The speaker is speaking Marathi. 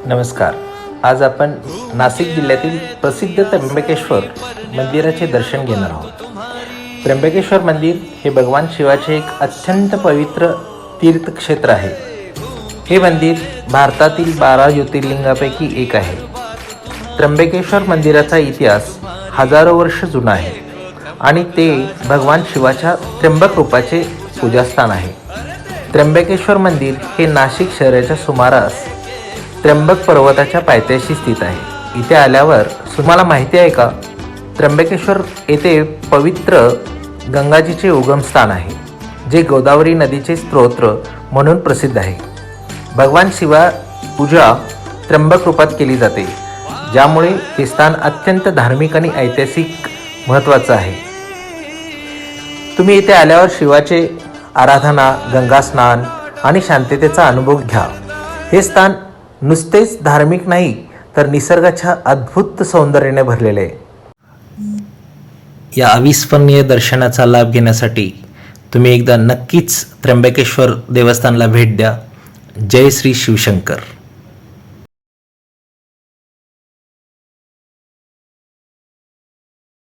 नमस्कार. आज आपण नाशिक जिल्ह्यातील प्रसिद्ध त्र्यंबकेश्वर मंदिराचे दर्शन घेणार आहोत. त्र्यंबकेश्वर मंदिर हे भगवान शिवाचे एक अत्यंत पवित्र तीर्थक्षेत्र आहे. हे मंदिर भारतातील 12 ज्योतिर्लिंगापैकी एक आहे. त्र्यंबकेश्वर मंदिराचा इतिहास हजारो वर्ष जुना आहे आणि ते भगवान शिवाच्या त्र्यंबक रूपाचे पूजास्थान आहे. त्र्यंबकेश्वर मंदिर हे नाशिक शहराच्या सुमारास त्र्यंबक पर्वताच्या पायथ्याशी स्थित आहे. इथे आल्यावर तुम्हाला माहिती आहे का, त्र्यंबकेश्वर येथे पवित्र गंगाजीचे उगमस्थान आहे, जे गोदावरी नदीचे स्त्रोत म्हणून प्रसिद्ध आहे. भगवान शिवा पूजा त्र्यंबक रूपात केली जाते, ज्यामुळे हे स्थान अत्यंत धार्मिक आणि ऐतिहासिक महत्त्वाचं आहे. तुम्ही इथे आल्यावर शिवाचे आराधना, गंगा स्नान आणि शांततेचा अनुभव घ्या. हे स्थान नुसतेच धार्मिक नाही, तर निसर्गाच्या अद्भुत सौंदर्याने भरलेले आहे. या अविस्मरणीय दर्शनाचा लाभ घेण्यासाठी तुम्ही एकदा नक्कीच त्र्यंबकेश्वर देवस्थानला भेट द्या. जय श्री शिवशंकर.